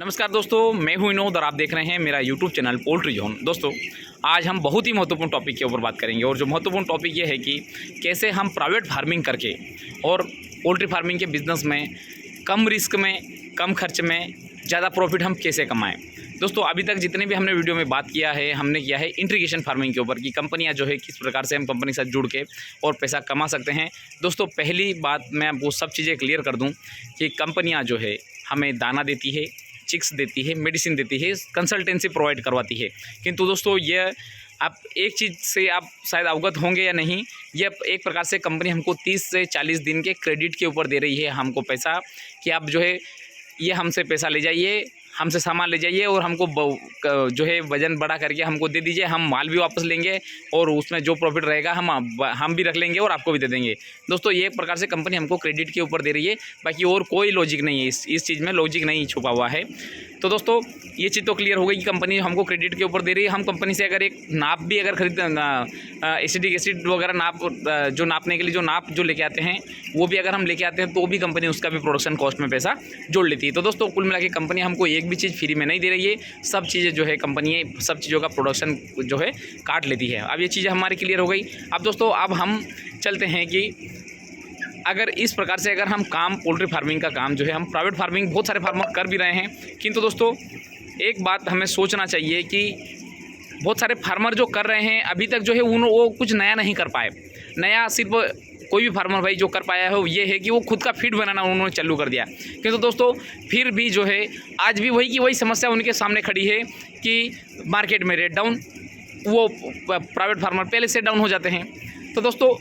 नमस्कार दोस्तों, मैं हूं विनोद और आप देख रहे हैं मेरा यूट्यूब चैनल पोल्ट्री जोन। दोस्तों, आज हम बहुत ही महत्वपूर्ण टॉपिक के ऊपर बात करेंगे और जो महत्वपूर्ण टॉपिक ये है कि कैसे हम प्राइवेट फार्मिंग करके और पोल्ट्री फार्मिंग के बिज़नेस में कम रिस्क में, कम खर्च में ज़्यादा प्रॉफिट हम कैसे कमाएं। दोस्तों, अभी तक जितने भी हमने वीडियो में बात किया है, हमने किया है इंटीग्रेशन फार्मिंग के ऊपर कि कंपनियां जो है किस प्रकार से हम कंपनी के साथ जुड़ के और पैसा कमा सकते हैं। दोस्तों, पहली बात मैं आपको सब चीज़ें क्लियर कर दूं कि कंपनियां जो है हमें दाना देती है, चिक्स देती है, मेडिसिन देती है, कंसल्टेंसी प्रोवाइड करवाती है। किंतु दोस्तों, ये आप एक चीज़ से आप शायद अवगत होंगे या नहीं, ये एक प्रकार से कंपनी हमको 30 से 40 दिन के क्रेडिट के ऊपर दे रही है हमको पैसा कि आप जो है ये हमसे पैसा ले जाइए, हमसे सामान ले जाइए और हमको जो है वज़न बड़ा करके हमको दे दीजिए, हम माल भी वापस लेंगे और उसमें जो प्रॉफिट रहेगा हम भी रख लेंगे और आपको भी दे देंगे। दोस्तों, ये एक प्रकार से कंपनी हमको क्रेडिट के ऊपर दे रही है, बाकी और कोई लॉजिक नहीं है, इस चीज़ में लॉजिक नहीं छुपा हुआ है। तो दोस्तों, ये चीज़ तो क्लियर हो गई कि कंपनी हमको क्रेडिट के ऊपर दे रही है। हम कंपनी से अगर एक नाप भी अगर खरीद एसिडिक एसिड वगैरह जो नापने के लिए जो नाप जो लेके आते हैं, वो भी अगर हम लेके आते हैं तो भी कंपनी उसका भी प्रोडक्शन कॉस्ट में पैसा जोड़ लेती है। तो दोस्तों, कुल मिला के कंपनी हमको एक भी चीज़ फ्री में नहीं दे रही है, सब चीज़ें जो है कंपनी सब चीज़ों का प्रोडक्शन जो है काट लेती है। अब ये चीज़ें हमारी क्लियर हो गई। अब दोस्तों, अब हम चलते हैं कि अगर इस प्रकार से अगर हम काम पोल्ट्री फार्मिंग का काम जो है हम प्राइवेट फार्मिंग बहुत सारे फार्मर कर भी रहे हैं, किंतु दोस्तों एक बात हमें सोचना चाहिए कि बहुत सारे फार्मर जो कर रहे हैं अभी तक जो है वो कुछ नया नहीं कर पाए। नया सिर्फ कोई भी फार्मर भाई जो कर पाया है वो ये है कि वो खुद का फीड बनाना उन्होंने चालू कर दिया। किंतु दोस्तों, फिर भी जो है आज भी वही की वही समस्या उनके सामने खड़ी है कि मार्केट में रेट डाउन, वो प्राइवेट फार्मर पहले से डाउन हो जाते हैं। तो दोस्तों,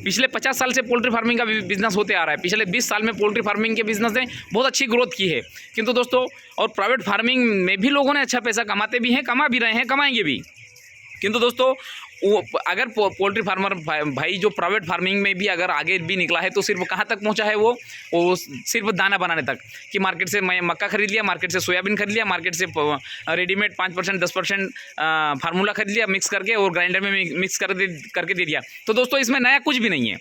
पिछले 50 साल से पोल्ट्री फार्मिंग का बिज़नेस होते आ रहा है। पिछले 20 साल में पोल्ट्री फार्मिंग के बिज़नेस ने बहुत अच्छी ग्रोथ की है। किंतु दोस्तों, और प्राइवेट फार्मिंग में भी लोगों ने अच्छा पैसा कमाते भी हैं, कमा भी रहे हैं, कमाएंगे भी। किंतु दोस्तों, वो अगर पोल्ट्री फार्मर भाई जो प्राइवेट फार्मिंग में भी अगर आगे भी निकला है तो सिर्फ कहाँ तक पहुँचा है वो सिर्फ दाना बनाने तक कि मार्केट से मैं मक्का खरीद लिया, मार्केट से सोयाबीन खरीद लिया, मार्केट से रेडीमेड 5% 10% फार्मूला खरीद लिया मिक्स करके और ग्राइंडर में मिक्स करके दे दिया। तो दोस्तों, इसमें नया कुछ भी नहीं है।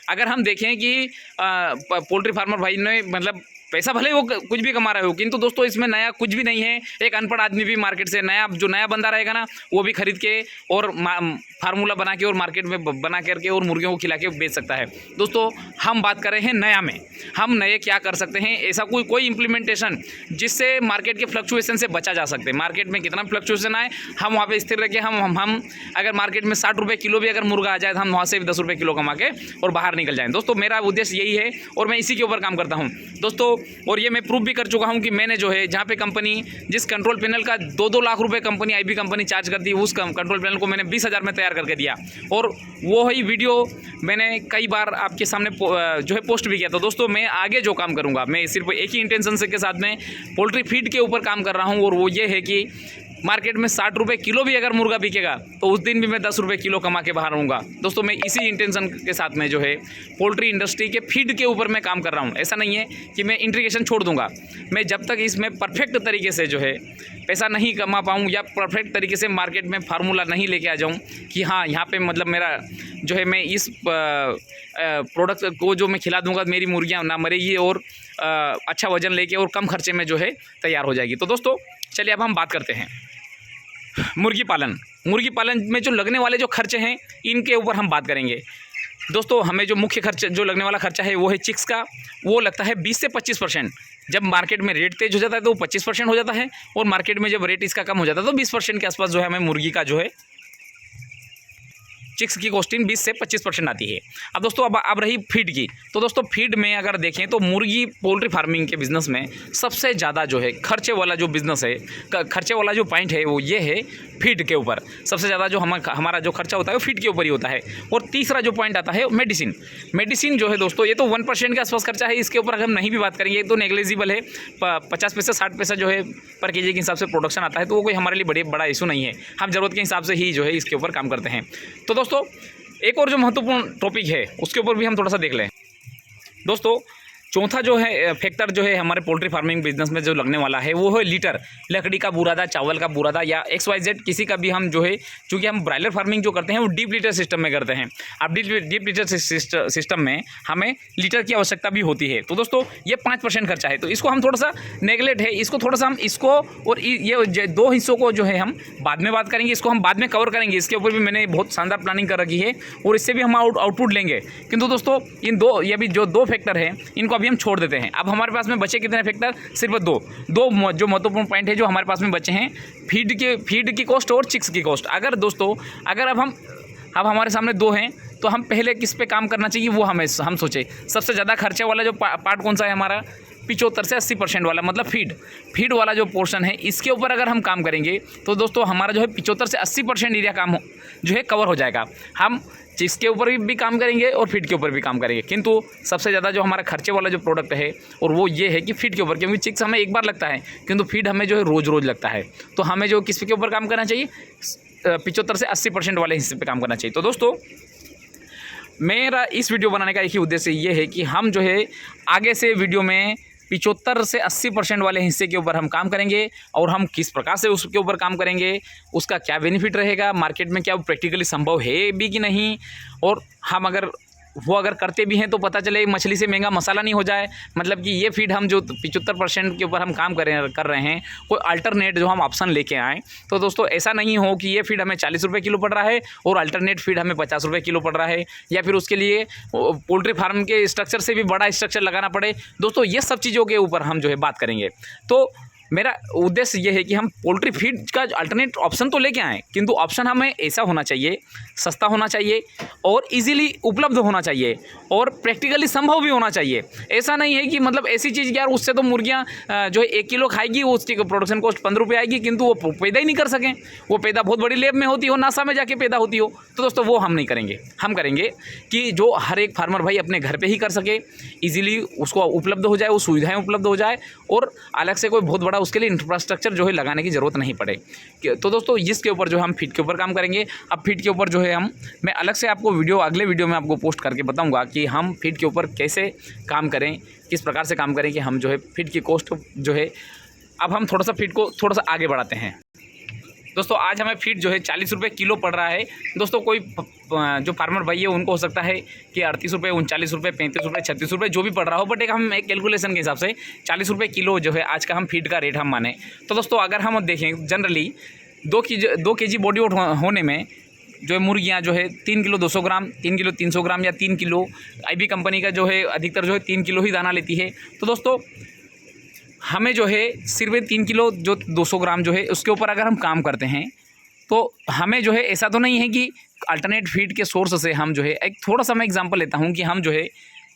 अगर हम देखें कि पोल्ट्री फार्मर भाई ने मतलब पैसा भले वो कुछ भी कमा रहे हो, किंतु दोस्तों इसमें नया कुछ भी नहीं है। एक अनपढ़ आदमी भी मार्केट से नया बंदा रहेगा ना, वो भी खरीद के और फार्मूला बना के और मार्केट में बना करके और मुर्गियों को खिला के बेच सकता है। दोस्तों, हम बात कर रहे हैं नया में। हम नए क्या कर सकते हैं, ऐसा कोई इम्प्लीमेंटेशन जिससे मार्केट के फ्लक्चुएशन से बचा जा सकते हैं। मार्केट में कितना फ्लक्चुएशन आए, हम वहाँ पे स्थिर रह के हम अगर मार्केट में 60 रुपये किलो भी अगर मुर्गा आ जाए तो हम वहाँ से 10 रुपये किलो कमा के और बाहर निकल जाएँ। दोस्तों, मेरा उद्देश्य यही है और मैं इसी के ऊपर काम करता हूँ दोस्तों। और ये मैं प्रूव भी कर चुका हूँ कि मैंने जो है जहाँ पे कंपनी जिस कंट्रोल पैनल का 2-2 लाख रुपए कंपनी आईबी कंपनी चार्ज करती है, उस कंट्रोल पैनल को मैंने 20,000 में तैयार करके दिया और वो ही वीडियो मैंने कई बार आपके सामने जो है पोस्ट भी किया। तो दोस्तों, मैं आगे जो काम करूँगा, मैं सिर्फ एक ही इंटेंशन से के साथ में पोल्ट्री फीड के ऊपर काम कर रहा हूँ और वो ये है कि मार्केट में 60 रुपये किलो भी अगर मुर्गा बिकेगा तो उस दिन भी मैं 10 रुपये किलो कमा के बाहर रहूँगा। दोस्तों, मैं इसी इंटेंशन के साथ में जो है पोल्ट्री इंडस्ट्री के फीड के ऊपर मैं काम कर रहा हूँ। ऐसा नहीं है कि मैं इंटीग्रेशन छोड़ दूँगा। मैं जब तक इसमें परफेक्ट तरीके से जो है पैसा नहीं कमा पाऊँ या परफेक्ट तरीके से मार्केट में फार्मूला नहीं लेके आ जाऊँ कि हाँ यहाँ पे मतलब मेरा जो है मैं इस प्रोडक्ट को जो मैं खिला दूँगा मेरी मुर्गियाँ ना मरेगी और अच्छा वजन लेके और कम खर्चे में जो है तैयार हो जाएगी। तो दोस्तों, चलिए अब हम बात करते हैं मुर्गी पालन में जो लगने वाले जो खर्चे हैं इनके ऊपर हम बात करेंगे। दोस्तों, हमें जो मुख्य खर्च जो लगने वाला खर्चा है वो है चिक्स का, वो लगता है 20 से 25%। जब मार्केट में रेट तेज हो जाता है तो 25% हो जाता है और मार्केट में जब रेट इसका कम हो जाता है तो 20% के आसपास जो है हमें मुर्गी का जो है चिक्स की कॉस्टिंग 20 से 25% आती है। अब दोस्तों, अब रही फीड की। तो दोस्तों, फीड में अगर देखें तो मुर्गी पोल्ट्री फार्मिंग के बिज़नेस में सबसे ज़्यादा जो है खर्चे वाला जो बिज़नेस है, खर्चे वाला जो पॉइंट है वो ये है फीड के ऊपर। सबसे ज़्यादा जो हमारा जो खर्चा होता है वो फीड के ऊपर ही होता है। और तीसरा जो पॉइंट आता है मेडिसिन जो है दोस्तों, ये तो 1% के आसपास खर्चा है। इसके ऊपर अगर हम नहीं भी बात करेंगे तो नेग्लिजिबल है। 50 पैसे 60 पैसा जो है पर केजी के हिसाब से प्रोडक्शन आता है, तो वो कोई हमारे लिए बड़ा इशू नहीं है। हम ज़रूरत के हिसाब से ही जो है इसके ऊपर काम करते हैं। तो दोस्तों, एक और जो महत्वपूर्ण टॉपिक है उसके ऊपर भी हम थोड़ा सा देख लें। दोस्तों, चौथा जो है फैक्टर जो है हमारे पोल्ट्री फार्मिंग बिजनेस में जो लगने वाला है वो है लीटर। लकड़ी का बुरादा, चावल का बुरादा या XYZ किसी का भी हम जो है, चूँकि हम ब्रायलर फार्मिंग जो करते हैं वो डीप लीटर सिस्टम में करते हैं। अब डीप लीटर सिस्टम में हमें लीटर की आवश्यकता भी होती है। तो दोस्तों ये 5% खर्चा है, तो इसको हम थोड़ा सा नेगलेक्ट है, इसको थोड़ा सा हम इसको और ये 2 हिस्सों को जो है हम बाद में बात करेंगे, इसको हम बाद में कवर करेंगे। इसके ऊपर भी मैंने बहुत शानदार प्लानिंग कर रखी है और इससे भी हम आउटपुट लेंगे। किंतु दोस्तों इन ये भी जो 2 फैक्टर हैं इनको अभी हम छोड़ देते हैं। अब हमारे पास में बचे कितने फैक्टर? सिर्फ दो जो महत्वपूर्ण पॉइंट है जो हमारे पास में बचे हैं, फीड की कॉस्ट और चिक्स की कॉस्ट। अगर दोस्तों अगर अब हमारे सामने 2 हैं तो हम पहले किस पे काम करना चाहिए वो हम सोचें। सबसे ज़्यादा खर्चे वाला जो पार्ट कौन सा है हमारा? 75 से 80% वाला, मतलब फीड वाला जो पोर्शन है, इसके ऊपर अगर हम काम करेंगे तो दोस्तों हमारा जो है 75 से 80% एरिया काम जो है कवर हो जाएगा। हम चिक्स के ऊपर भी काम करेंगे और फीड के ऊपर भी काम करेंगे, किंतु सबसे ज़्यादा जो हमारा खर्चे वाला जो प्रोडक्ट है और वो ये है कि फीड के ऊपर, क्योंकि चिक्स हमें एक बार लगता है किंतु फीड हमें जो है रोज़ लगता है। तो हमें जो किस के ऊपर काम करना चाहिए? 75 से 80% वाले हिस्से पे काम करना चाहिए। तो दोस्तों मेरा इस वीडियो बनाने का एक ही उद्देश्य ये है कि हम जो है आगे से वीडियो में 75 से 80% वाले हिस्से के ऊपर हम काम करेंगे और हम किस प्रकार से उसके ऊपर काम करेंगे, उसका क्या बेनिफिट रहेगा, मार्केट में क्या प्रैक्टिकली संभव है भी कि नहीं, और हम अगर करते भी हैं तो पता चले मछली से महंगा मसाला नहीं हो जाए। मतलब कि ये फीड हम जो 75% के ऊपर हम काम कर रहे हैं, कोई अल्टरनेट जो हम ऑप्शन लेके आएँ। तो दोस्तों ऐसा नहीं हो कि ये फीड हमें 40 रुपये किलो पड़ रहा है और अल्टरनेट फीड हमें 50 रुपये किलो पड़ रहा है, या फिर उसके लिए पोल्ट्री फार्म के स्ट्रक्चर से भी बड़ा स्ट्रक्चर लगाना पड़े। दोस्तों ये सब चीज़ों के ऊपर हम जो है बात करेंगे। तो मेरा उद्देश्य ये है कि हम पोल्ट्री फीड का अल्टरनेट ऑप्शन तो लेके आएँ, किंतु ऑप्शन हमें ऐसा होना चाहिए, सस्ता होना चाहिए और इजीली उपलब्ध होना चाहिए और प्रैक्टिकली संभव भी होना चाहिए। ऐसा नहीं है कि मतलब ऐसी चीज़ यार उससे तो मुर्गियाँ जो है 1 किलो खाएगी, उसकी प्रोडक्शन कॉस्ट 15 रुपये आएगी, किंतु वो पैदा ही नहीं कर सकें, वो पैदा बहुत बड़ी लैब में होती हो, नासा में जाके पैदा होती हो। तो दोस्तों वो हम नहीं करेंगे। हम करेंगे कि जो हर एक फार्मर भाई अपने घर पर ही कर सके, ईजिली उसको उपलब्ध हो जाए, वो सुविधाएँ उपलब्ध हो जाए और अलग से कोई बहुत बड़ा उसके लिए इंफ्रास्ट्रक्चर जो है लगाने की ज़रूरत नहीं पड़े। तो दोस्तों इसके ऊपर जो हम फीड के ऊपर काम करेंगे। अब फीड के ऊपर जो है मैं अलग से आपको अगले वीडियो में आपको पोस्ट करके बताऊंगा कि हम फीड के ऊपर कैसे काम करें, किस प्रकार से काम करें कि हम जो है फीड की कॉस्ट जो है, अब हम थोड़ा सा फीड को थोड़ा सा आगे बढ़ाते हैं। दोस्तों आज हमें फीड जो है 40 रुपये किलो पड़ रहा है। दोस्तों कोई जो फार्मर भाई है उनको हो सकता है कि 38 रुपये, 39 रुपये, 35 रुपये, 36 रुपये जो भी पड़ रहा हो, बट हम एक कैलकुलेशन के हिसाब से 40 रुपये किलो जो है आज का हम फीड का रेट हम माने। तो दोस्तों अगर हम देखें जनरली 2 केजी बॉडी वेट होने में जो है मुर्गियाँ जो है 3 किलो 200 ग्राम, 3 किलो 300 ग्राम या 3 किलो IB कंपनी का जो है अधिकतर जो है 3 किलो ही दाना लेती है। तो दोस्तों हमें जो है सिर्फ 3 किलो जो 200 ग्राम जो है उसके ऊपर अगर हम काम करते हैं तो हमें जो है ऐसा तो नहीं है कि अल्टरनेट फीड के सोर्स से हम जो है, एक थोड़ा सा मैं एग्जांपल लेता हूं कि हम जो है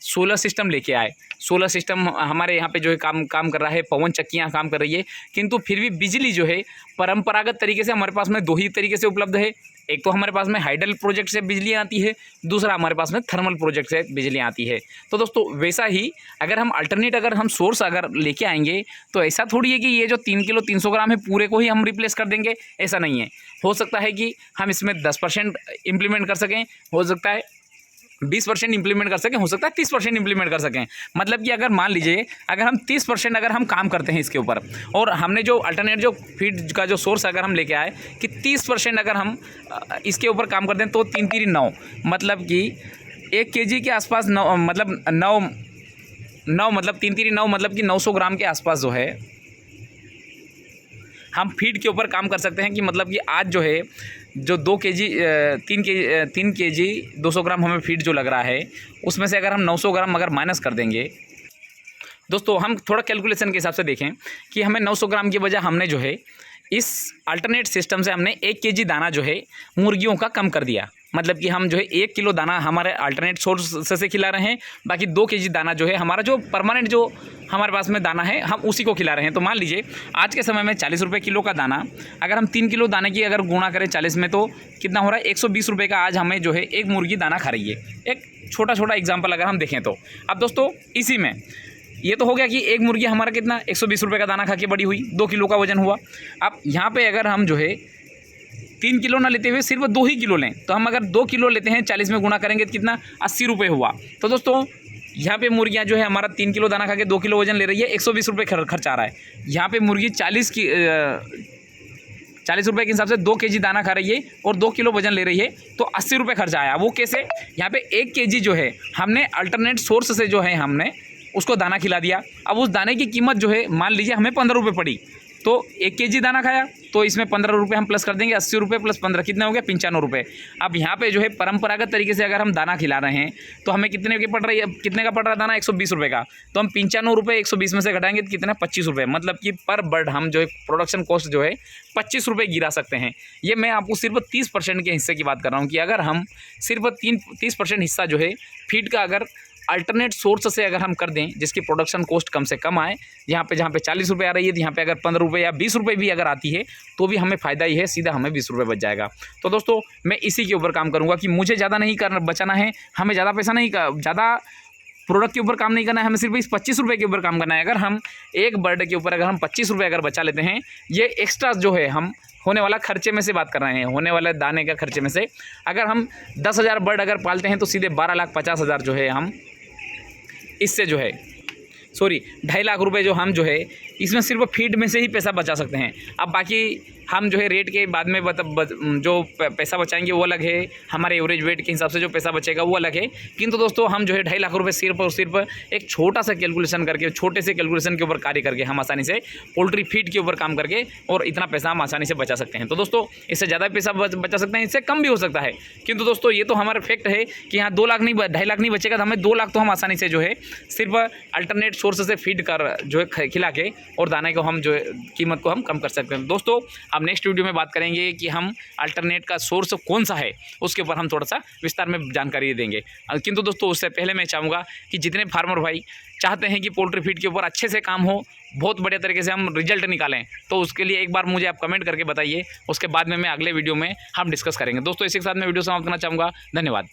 सोलर सिस्टम लेके आए। सोलर सिस्टम हमारे यहाँ पे जो है काम कर रहा है, पवन चक्कियाँ काम कर रही है, किंतु फिर भी बिजली जो है परंपरागत तरीके से हमारे पास में 2 ही तरीके से उपलब्ध है। एक तो हमारे पास में हाइडल प्रोजेक्ट से बिजली आती है, दूसरा हमारे पास में थर्मल प्रोजेक्ट से बिजली आती है। तो दोस्तों वैसा ही अगर हम अल्टरनेट हम सोर्स लेके आएंगे तो ऐसा थोड़ी है कि ये जो 3 किलो 300 ग्राम है पूरे को ही हम रिप्लेस कर देंगे, ऐसा नहीं है। हो सकता है कि हम इसमें 10% इम्प्लीमेंट कर सकें, हो सकता है 20% इम्प्लीमेंट कर सकें, हो सकता है 30% इम्प्लीमेंट कर सकें। मतलब कि अगर मान लीजिए अगर हम 30% अगर हम काम करते हैं इसके ऊपर, और हमने जो अल्टरनेट जो फीड का जो सोर्स अगर हम लेके आए कि 30% अगर हम इसके ऊपर काम करते हैं तो 3 3 9, मतलब कि 1 kg के आसपास 9 मतलब 3 3 9 मतलब कि 900 ग्राम के आसपास जो है हम फीड के ऊपर काम कर सकते हैं। कि मतलब कि आज जो है जो 2 kg 3 kg 200 ग्राम हमें फीड जो लग रहा है उसमें से अगर हम 900 ग्राम अगर माइनस कर देंगे, दोस्तों हम थोड़ा कैलकुलेशन के हिसाब से देखें कि हमें 900 ग्राम की बजाय हमने जो है इस अल्टरनेट सिस्टम से हमने 1 kg दाना जो है मुर्गियों का कम कर दिया। मतलब कि हम जो है 1 किलो दाना हमारे अल्टरनेट सोर्स से खिला रहे हैं, बाकी 2 kg दाना जो है हमारा जो परमानेंट जो हमारे पास में दाना है हम उसी को खिला रहे हैं। तो मान लीजिए आज के समय में 40 रुपये किलो का दाना, अगर हम 3 किलो दाने की अगर गुणा करें 40 में तो कितना हो रहा है, 120 रुपये का आज हमें जो है एक मुर्गी दाना खा रही है। एक छोटा एग्जाम्पल अगर हम देखें तो अब दोस्तों इसी में ये तो हो गया कि एक मुर्गी हमारा कितना 120 रुपये का दाना खा के बड़ी हुई, 2 किलो का वजन हुआ। अब यहाँ पे अगर हम जो है 3 किलो ना लेते हुए सिर्फ 2 ही किलो लें, तो हम अगर 2 किलो लेते हैं 40 में गुणा करेंगे तो कितना 80 रुपये हुआ। तो दोस्तों यहाँ पे मुर्गियाँ जो है हमारा 3 किलो दाना खा के 2 किलो वजन ले रही है, 120 रुपये खर्च आ रहा है। यहाँ पे मुर्गी 40 रुपये के हिसाब से 2 केजी दाना खा रही है और 2 किलो वजन ले रही है, तो 80 रुपये खर्चा आया। वो कैसे? यहाँ पे 1 केजी जो है हमने अल्टरनेट सोर्स से जो है हमने उसको दाना खिला दिया। अब उस दाने की कीमत जो है मान लीजिए हमें 15 रुपये पड़ी, तो 1 केजी दाना खाया तो इसमें 15 रुपये हम प्लस कर देंगे, 80 रुपये प्लस 15 कितने हो गए? 95 रुपये। अब यहाँ पे जो है परंपरागत तरीके से अगर हम दाना खिला रहे हैं तो हमें कितने की पड़ रही है, कितने का पड़ रहा है दाना? 120 रुपये का। तो हम 95 रुपये 120 में से घटाएंगे तो कितना? 25 रुपये। मतलब कि पर बर्ड हम जो है प्रोडक्शन कॉस्ट जो है 25 रुपये गिरा सकते हैं। ये मैं आपको सिर्फ 30% के हिस्से की बात कर रहा हूँ कि अगर हम सिर्फ 30% हिस्सा जो है फीड का अगर अल्टरनेट सोर्स से अगर हम कर दें, जिसकी प्रोडक्शन कॉस्ट कम से कम आए, जहाँ पे 40 रुपये आ रही है, तो यहाँ पे अगर 15 रुपये या 20 रुपये भी अगर आती है तो भी हमें फ़ायदा ही है, सीधा हमें 20 रुपये बच जाएगा। तो दोस्तों मैं इसी के ऊपर काम करूँगा कि मुझे ज़्यादा नहीं बचाना है, हमें ज़्यादा पैसा नहीं, ज़्यादा प्रोडक्ट के ऊपर काम नहीं करना है, हमें सिर्फ इस 25 रुपये के ऊपर काम करना है। अगर हम एक बर्ड के ऊपर अगर हम 25 रुपये अगर बचा लेते हैं, ये एक्स्ट्रा जो है हम होने वाला खर्चे में से बात कर रहे हैं, होने वाले दाने का खर्चे में से अगर हम 10,000 बर्ड अगर पालते हैं तो सीधे 12,50,000 जो है हम इससे जो है 2.5 लाख रुपए जो हम जो है इसमें सिर्फ फीड में से ही पैसा बचा सकते हैं। अब बाकी हम जो है रेट के बाद में जो पैसा बचाएंगे वो अलग है, हमारे एवरेज वेट के हिसाब से जो पैसा बचेगा वो अलग है। किंतु दोस्तों हम जो है 2.5 लाख रुपए सिर्फ और सिर्फ एक छोटा सा कैलकुलेशन करके, छोटे से कैलकुलेशन के ऊपर कार्य करके हम आसानी से पोल्ट्री फीड के ऊपर काम करके और इतना पैसा हम आसानी से बचा सकते हैं। तो दोस्तों इससे ज़्यादा पैसा बचा सकते हैं, इससे कम भी हो सकता है। किंतु दोस्तों ये तो हमारा फैक्ट है कि यहाँ 2 लाख नहीं, 2.5 लाख नहीं बचेगा, तो हमें 2 लाख तो हम आसानी से जो है सिर्फ अल्टरनेट सोर्स से फीड कर जो है खिला के और दाने को हम जो है कीमत को हम कम कर सकते हैं। दोस्तों अब नेक्स्ट वीडियो में बात करेंगे कि हम अल्टरनेट का सोर्स कौन सा है, उसके ऊपर हम थोड़ा सा विस्तार में जानकारी देंगे। किंतु दोस्तों उससे पहले मैं चाहूँगा कि जितने फार्मर भाई चाहते हैं कि पोल्ट्री फीड के ऊपर अच्छे से काम हो, बहुत बढ़िया तरीके से हम रिजल्ट निकालें, तो उसके लिए एक बार मुझे आप कमेंट करके बताइए, उसके बाद में मैं अगले वीडियो में हम डिस्कस करेंगे। दोस्तों इसी के साथ मैं वीडियो समाप्त करना चाहूँगा। धन्यवाद।